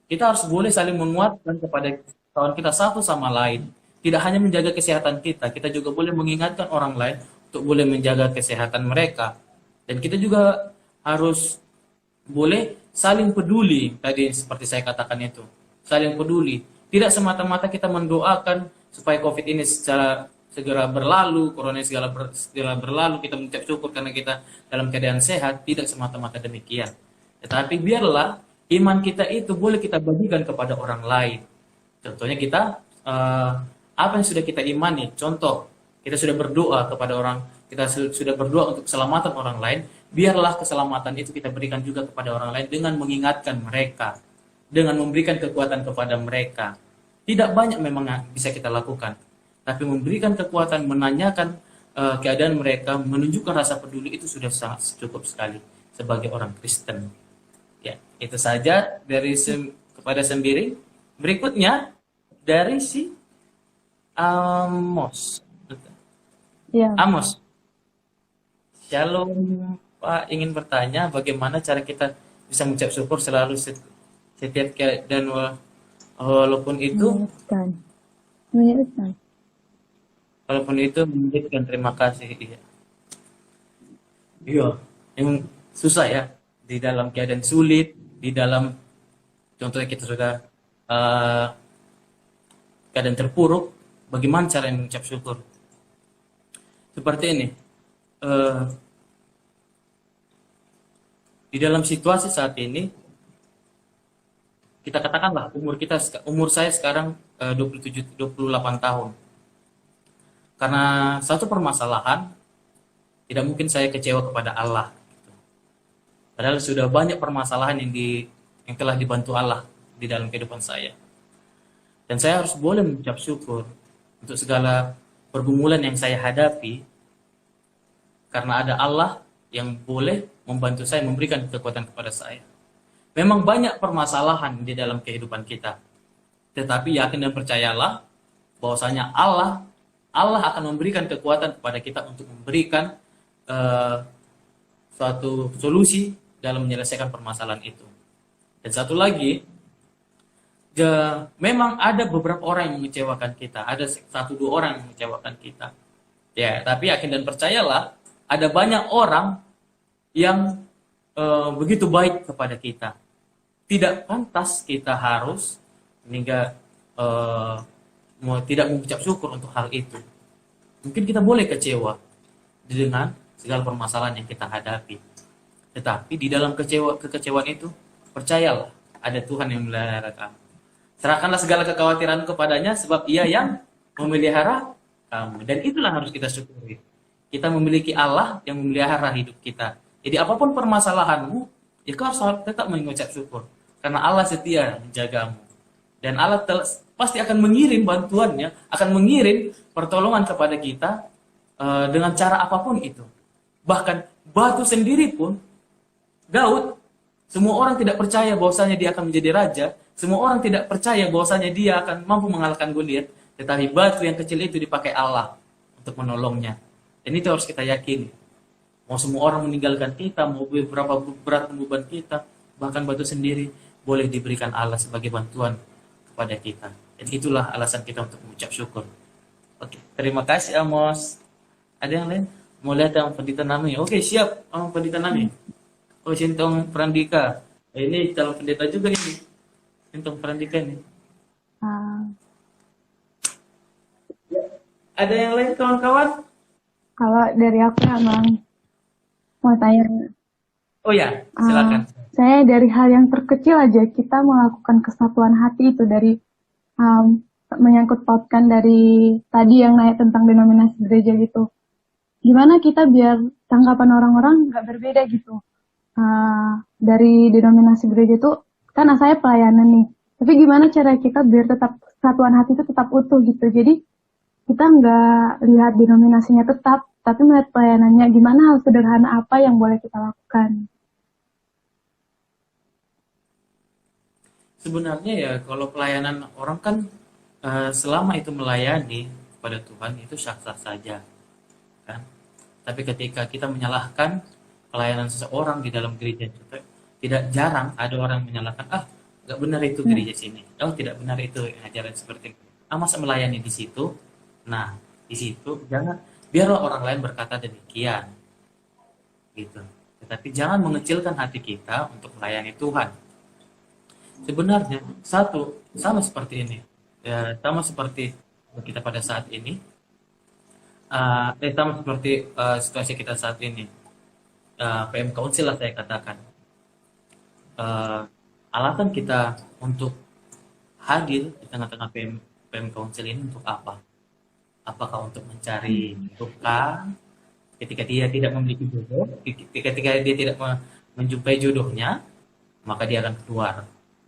C: Kita harus boleh saling menguatkan kepada kawan kita satu sama lain. Tidak hanya menjaga kesehatan kita, kita juga boleh mengingatkan orang lain untuk boleh menjaga kesehatan mereka. Dan kita juga harus boleh saling peduli, tadi seperti saya katakan itu. Saling peduli. Tidak semata-mata kita mendoakan supaya COVID ini segera berlalu, corona segera berlalu, kita mengucap syukur karena kita dalam keadaan sehat. Tidak semata-mata demikian. Tetapi biarlah iman kita itu boleh kita bagikan kepada orang lain. Contohnya kita, apa yang sudah kita imani. Contoh, kita sudah berdoa kepada orang, kita sudah berdoa untuk keselamatan orang lain. Biarlah keselamatan itu kita berikan juga kepada orang lain dengan mengingatkan mereka, dengan memberikan kekuatan kepada mereka. Tidak banyak memang bisa kita lakukan, tapi memberikan kekuatan, menanyakan keadaan mereka, menunjukkan rasa peduli, itu sudah sangat cukup sekali sebagai orang Kristen. Ya, itu saja dari kepada Sembiring. Berikutnya dari si Amos.
A: Ya.
C: Amos. Shalom, Pak. Ingin bertanya bagaimana cara kita bisa mengucap syukur selalu setiap dan walaupun itu
A: Menyebutkan.
C: walaupun itu menyebutkan terima kasih. Iya. Iya, yang susah ya. Di dalam keadaan sulit, di dalam contohnya kita sudah keadaan terpuruk, bagaimana cara mengucap syukur? Seperti ini, di dalam situasi saat ini, kita katakanlah umur saya sekarang 28 tahun. Karena satu permasalahan, tidak mungkin saya kecewa kepada Allah. Padahal sudah banyak permasalahan yang telah dibantu Allah di dalam kehidupan saya. Dan saya harus boleh mengucap syukur untuk segala pergumulan yang saya hadapi, karena ada Allah yang boleh membantu saya, memberikan kekuatan kepada saya. Memang banyak permasalahan di dalam kehidupan kita, tetapi yakin dan percayalah bahwasanya Allah akan memberikan kekuatan kepada kita untuk memberikan suatu solusi dalam menyelesaikan permasalahan itu. Dan satu lagi, memang ada beberapa orang yang mengecewakan kita, ada 1-2 orang yang mengecewakan kita. Ya, tapi yakin dan percayalah, ada banyak orang yang begitu baik kepada kita. Tidak pantas kita harus tidak mengucap syukur untuk hal itu. Mungkin kita boleh kecewa dengan segala permasalahan yang kita hadapi. Tetapi di dalam kekecewaan itu, percayalah, ada Tuhan yang memelihara kamu. Serahkanlah segala kekhawatiran kepadanya, sebab Ia yang memelihara kamu. Dan itulah harus kita syukuri. Kita memiliki Allah yang memelihara hidup kita. Jadi apapun permasalahanmu, ya kau harus tetap mengucap syukur. Karena Allah setia menjagamu. Dan Allah pasti akan mengirim bantuannya, akan mengirim pertolongan kepada kita dengan cara apapun itu. Bahkan batu sendiri pun, Daud, semua orang tidak percaya bahwasanya dia akan menjadi raja, semua orang tidak percaya bahwasanya dia akan mampu mengalahkan Goliat, tetapi batu yang kecil itu dipakai Allah untuk menolongnya. Dan itu harus kita yakini. Mau semua orang meninggalkan kita, mau beberapa berat beban kita, bahkan batu sendiri boleh diberikan Allah sebagai bantuan kepada kita. Dan itulah alasan kita untuk mengucap syukur. Oke, terima kasih Amos. Ada yang lain? Mau lihat yang Pendeta Nami? Oke, siap. Pendeta Nami. Oh, Sintong Prandika. Ini calon pendeta juga ini. Sintong Prandika ini.
A: Ah,
C: Ada yang lain kawan-kawan?
A: kalau dari aku ya Bang, mau tanya,
C: Oh ya, silakan.
A: saya dari hal yang terkecil aja kita melakukan kesatuan hati itu dari menyangkut pautkan dari tadi yang naik tentang denominasi gereja gitu. Gimana kita biar tanggapan orang-orang nggak berbeda gitu. Dari denominasi gereja itu kan saya pelayanan nih. Tapi gimana cara kita biar tetap kesatuan hati itu tetap utuh gitu. Jadi kita nggak lihat denominasinya tetap, tapi melihat pelayanannya gimana hal sederhana apa yang boleh kita lakukan.
C: Sebenarnya ya kalau pelayanan orang kan selama itu melayani kepada Tuhan itu sah-sah saja, kan? Tapi ketika kita menyalahkan pelayanan seseorang di dalam gereja juga, tidak jarang ada orang menyalahkan, nggak benar itu gereja sini, tidak benar itu ajaran seperti itu. Masa melayani di situ? Nah, di situ jangan biarlah orang lain berkata demikian, gitu. Tetapi jangan mengecilkan hati kita untuk melayani Tuhan. Sebenarnya sama seperti ini, ya, sama seperti kita pada saat ini, sama seperti situasi kita saat ini. PM Council lah saya katakan. Alasan kita untuk hadir di tengah-tengah PM Council ini untuk apa? Apakah untuk mencari tukang ketika dia tidak memiliki jodoh, ketika dia tidak menjumpai jodohnya, maka dia akan keluar.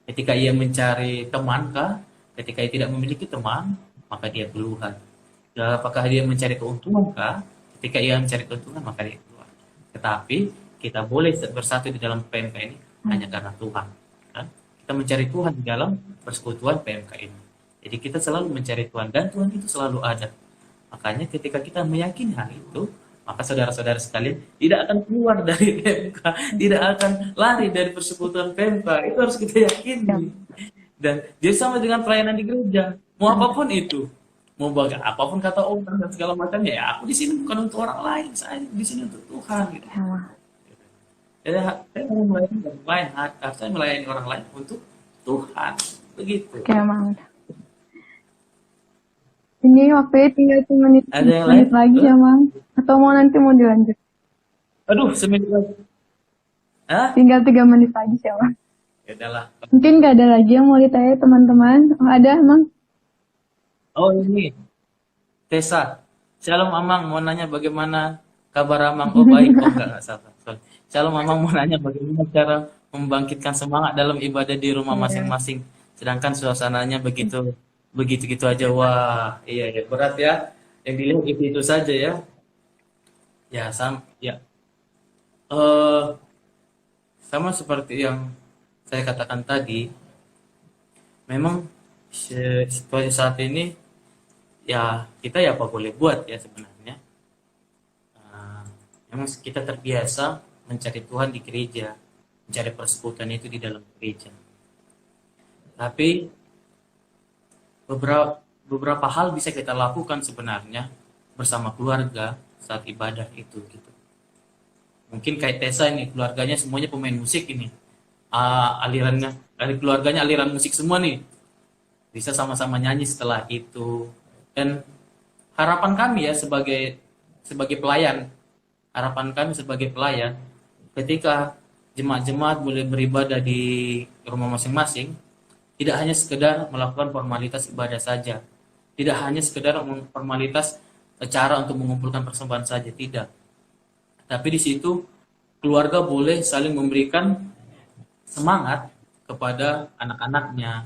C: Ketika ia mencari teman kah? Ketika ia tidak memiliki teman, maka dia keluar. Apakah dia mencari keuntungan kah? Ketika ia mencari keuntungan, maka dia keluar. Tetapi kita boleh bersatu di dalam PMK ini hanya karena Tuhan. Kan? Kita mencari Tuhan di dalam persekutuan PMK ini. Jadi kita selalu mencari Tuhan dan Tuhan itu selalu ada. Makanya ketika kita meyakini hal itu, maka saudara-saudara sekalian tidak akan keluar dari PMK, tidak akan lari dari persekutuan PMK. Itu harus kita yakini. Dan jadi sama dengan pelayanan di gereja, mau apapun itu, mau apapun kata orang dan segala macamnya, ya aku di sini bukan untuk orang lain, saya di sini untuk Tuhan. Gitu. Jadi saya mau melayani orang lain, saya melayani orang lain untuk Tuhan, begitu.
A: Oke, Mang. Ini waktunya tinggal 3 menit, lagi ya, Mang. Atau nanti mau dilanjut?
C: Aduh, semenit lagi.
A: Tinggal 3 menit lagi sih, Mang.
C: Ya udahlah.
A: Mungkin nggak ada lagi yang mau ditanya teman-teman. Oh, ada, Mang?
C: Oh, ini. Tessa. Shalom, Amang. Mau nanya bagaimana kabar Amang? Oh, baik. Oh, enggak salah. Sorry. Shalom, Amang. Mau nanya bagaimana cara membangkitkan semangat dalam ibadah di rumah masing-masing. Sedangkan suasananya begitu aja. Wah, iya berat ya. Yang dilihat itu saja ya. Ya, sama seperti yang saya katakan tadi. Memang situasi saat ini ya kita ya apa boleh buat ya sebenarnya. Memang kita terbiasa mencari Tuhan di gereja, mencari persekutuan itu di dalam gereja. Tapi beberapa hal bisa kita lakukan sebenarnya bersama keluarga saat ibadah itu gitu. Mungkin kayak Tessa ini, keluarganya semuanya pemain musik ini. Keluarganya aliran musik semua nih. Bisa sama-sama nyanyi setelah itu. Dan harapan kami ya sebagai pelayan, ketika jemaat-jemaat boleh beribadah di rumah masing-masing, tidak hanya sekedar melakukan formalitas ibadah saja. Tidak hanya sekedar formalitas cara untuk mengumpulkan persembahan saja, tidak. Tapi di situ keluarga boleh saling memberikan semangat kepada anak-anaknya.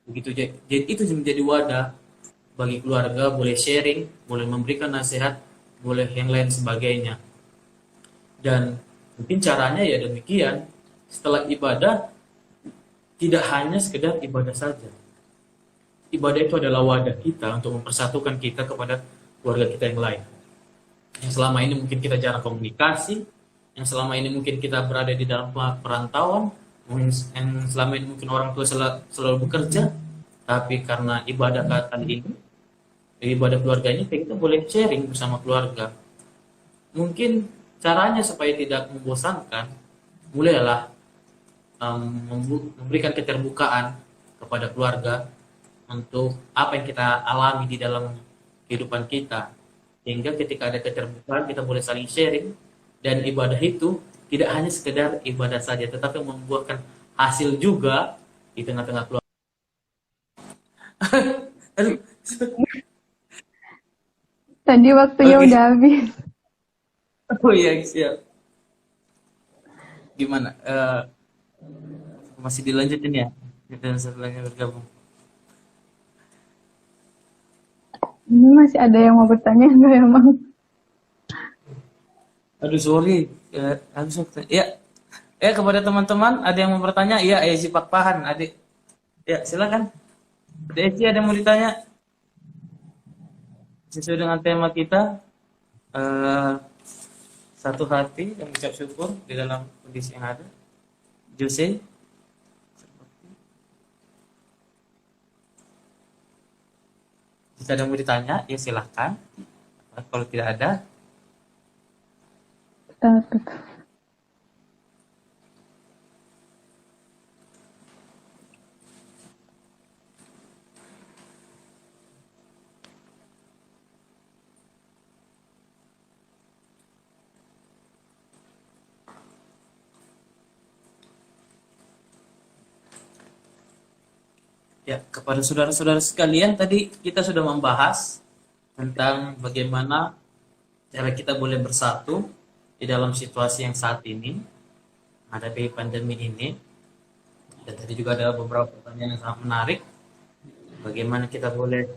C: Begitu. Jadi itu menjadi wadah bagi keluarga, boleh sharing, boleh memberikan nasihat, boleh yang lain sebagainya. Dan mungkin caranya ya demikian. Setelah ibadah tidak hanya sekedar ibadah saja. Ibadah itu adalah wadah kita untuk mempersatukan kita kepada keluarga kita yang lain. Yang selama ini mungkin kita jarang komunikasi, yang selama ini mungkin kita berada di dalam perantauan, mungkin yang selama ini mungkin orang tua selalu bekerja, tapi karena ibadah kali ini, ibadah keluarga ini, kita boleh sharing bersama keluarga. Mungkin caranya supaya tidak membosankan, mulailah memberikan keterbukaan kepada keluarga untuk apa yang kita alami di dalam kehidupan kita. Sehingga ketika ada keterbukaan, kita boleh saling sharing, dan ibadah itu tidak hanya sekedar ibadah saja, tetapi membuahkan hasil juga di tengah-tengah keluarga. Aduh.
A: Tadi waktunya udah habis.
C: Oh iya, siap. Gimana? Masih dilanjutin ya? Kita setelahnya bergabung.
A: Ini masih ada yang mau bertanya enggak emang?
C: Aduh, sorry. Ya, kepada teman-teman, ada yang mau bertanya? Iya, si Pak Pahan, adik. Ya, silakan. Desi, ada yang mau ditanya? Sesuai dengan tema kita, satu hati dan mengucap syukur di dalam kondisi yang ada. Jose? Jika ada yang mau ditanya, ya silahkan. Kalau tidak ada,
A: Tutup.
C: ya, kepada saudara-saudara sekalian, tadi kita sudah membahas tentang bagaimana cara kita boleh bersatu di dalam situasi yang saat ini, menghadapi pandemi ini. Dan tadi juga ada beberapa pertanyaan yang sangat menarik. Bagaimana kita boleh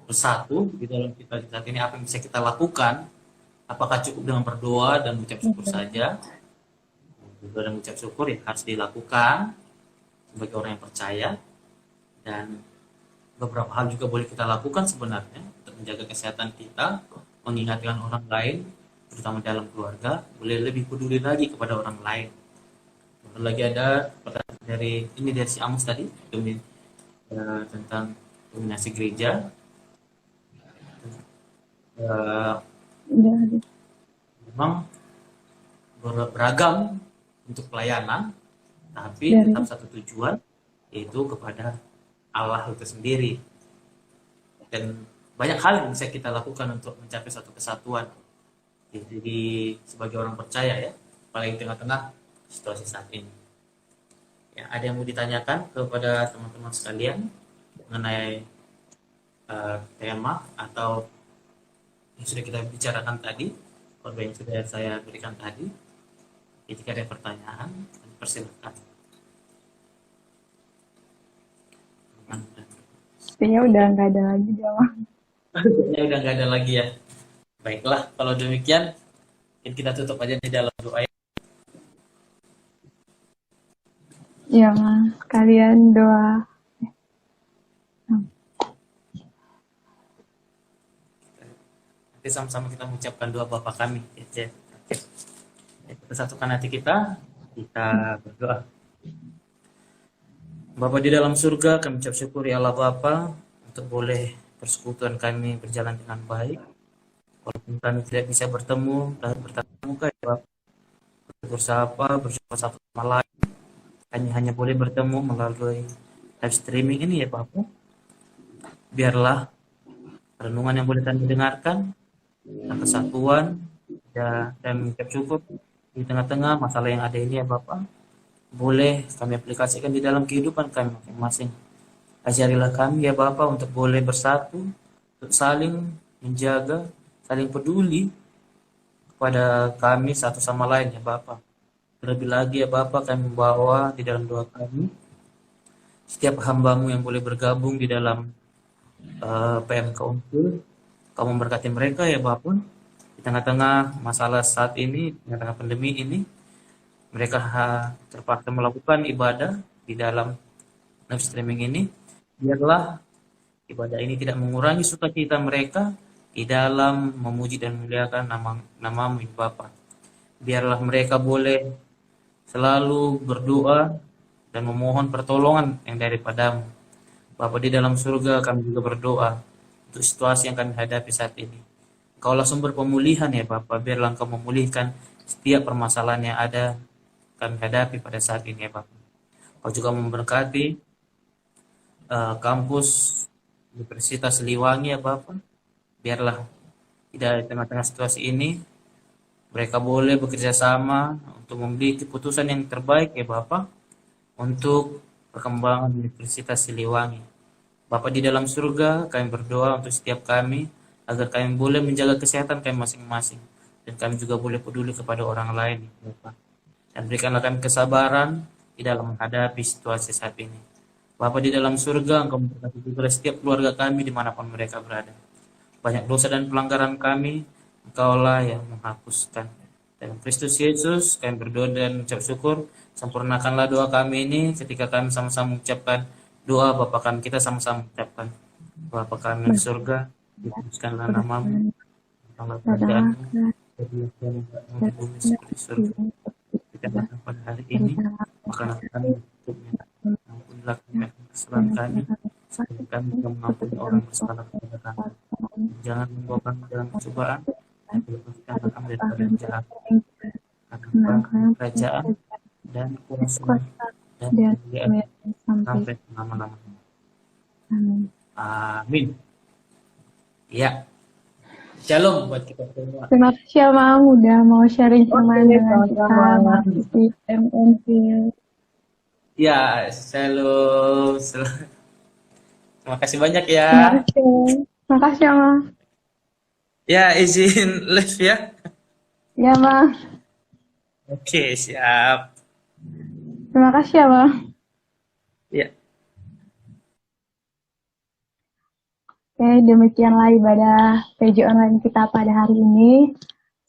C: bersatu di dalam situasi saat ini, apa yang bisa kita lakukan? Apakah cukup dengan berdoa dan mengucap syukur saja? Berdoa dan mengucap syukur ya harus dilakukan sebagai orang yang percaya, dan beberapa hal juga boleh kita lakukan sebenarnya untuk menjaga kesehatan kita, mengingatkan orang lain, terutama dalam keluarga, boleh lebih peduli lagi kepada orang lain. Lalu lagi ada pertanyaan dari si Amos tadi, tentang dominasi gereja. Memang beragam untuk pelayanan, tapi tetap satu tujuan, yaitu kepada Allah itu sendiri. Dan banyak hal yang bisa kita lakukan untuk mencapai satu kesatuan. Jadi sebagai orang percaya ya, apalagi di tengah-tengah situasi saat ini. Ya, ada yang mau ditanyakan kepada teman-teman sekalian mengenai tema atau yang sudah kita bicarakan tadi, atau yang sudah saya berikan tadi. Jika ada pertanyaan, persilakan.
A: Sepertinya udah nggak ada lagi jawab.
C: Ya udah nggak ada lagi ya. Baiklah, kalau demikian kita tutup aja di dalam doa.
A: Ya Mas, kalian doa.
C: Nanti sama-sama kita mengucapkan doa Bapa kami. Ya. Kita satukan hati kita berdoa. Bapa di dalam surga, kami ucap syukur ya Allah Bapa untuk boleh persekutuan kami berjalan dengan baik. Walaupun kami tidak bisa bertemu dan bertatap muka ya Bapa, bersapa satu sama lain, hanya boleh bertemu melalui live streaming ini ya Bapa. Biarlah renungan yang boleh kami dengarkan, kesatuan dan mengucap syukur di tengah-tengah masalah yang ada ini ya Bapa, boleh kami aplikasikan di dalam kehidupan kami masing-masing. Ajarilah kami ya Bapa untuk boleh bersatu, untuk saling menjaga, saling peduli kepada kami satu sama lain ya Bapa. Terlebih lagi ya Bapa, kami membawa di dalam doa kami setiap hamba-Mu yang boleh bergabung di dalam PMK Unggul. Kamu memberkati mereka ya Bapa di tengah-tengah masalah saat ini, di tengah pandemi ini. Mereka terpaksa melakukan ibadah di dalam live streaming ini. Biarlah ibadah ini tidak mengurangi sukacita mereka, di dalam memuji dan memuliakan namamu ya Bapa. Biarlah mereka boleh selalu berdoa dan memohon pertolongan yang daripadamu. Bapa di dalam surga, kami juga berdoa untuk situasi yang kami hadapi saat ini. Engkaulah sumber pemulihan ya Bapa, biarlah Engkau memulihkan setiap permasalahan yang ada kami hadapi pada saat ini ya Bapa. Kau juga memberkati kampus Universitas Siliwangi ya Bapa. Biarlah di tengah-tengah situasi ini mereka boleh bekerja sama untuk membeli keputusan yang terbaik ya Bapa untuk perkembangan Universitas Siliwangi. Bapa di dalam surga, kami berdoa untuk setiap kami agar kami boleh menjaga kesehatan kami masing-masing dan kami juga boleh peduli kepada orang lain ya Bapa. Dan berikanlah kami kesabaran di dalam menghadapi situasi saat ini. Bapa di dalam surga, Engkau memberkati juga setiap keluarga kami dimanapun mereka berada. Banyak dosa dan pelanggaran kami, Engkaulah yang menghapuskan. Dalam Kristus Yesus, kami berdoa dan ucap syukur. Sempurnakanlah doa kami ini ketika kami sama-sama mengucapkan doa Bapa kami. Kita sama-sama mengucapkan Bapa kami di surga, dikuduskanlah namamu, datanglah kerajaanmu, jadilah kehendakmu di bumi seperti surga. Berikanlah pada hari ini makanan kami untuknya. Ampunilah kami akan kesalahan kami, seperti kami juga mengampuni orang bersalah kepada kami. Jangan membawa kami dalam percobaan, dan lepaskanlah kami dari yang jahat. Karena kerajaan dan kuasa dan kemuliaan sampai selama-lamanya. Amin. Ya, shalom buat kita semua.
A: Terima kasih ya Mam udah mau sharing sama dengan kita di MNC.
C: Ya, shalom. Terima kasih banyak ya.
A: Terima kasih ya Mam.
C: Ya, izin live ya.
A: Ya Mam.
C: Oke, siap.
A: Terima kasih ya Mam.
C: Ya.
A: Oke, demikianlah ibadah PJ online kita pada hari ini.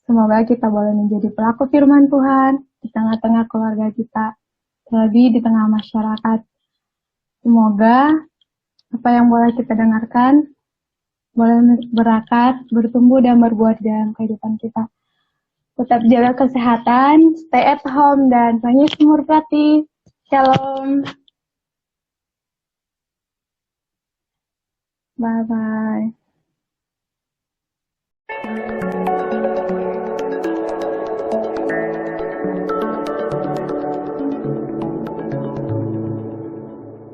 A: Semoga kita boleh menjadi pelaku firman Tuhan di tengah-tengah keluarga kita, terlebih di tengah masyarakat. Semoga apa yang boleh kita dengarkan boleh berakat, bertumbuh, dan berbuah dalam kehidupan kita. Tetap jaga kesehatan, stay at home, dan Tuhan Yesus memberkati. Shalom. Bye-bye.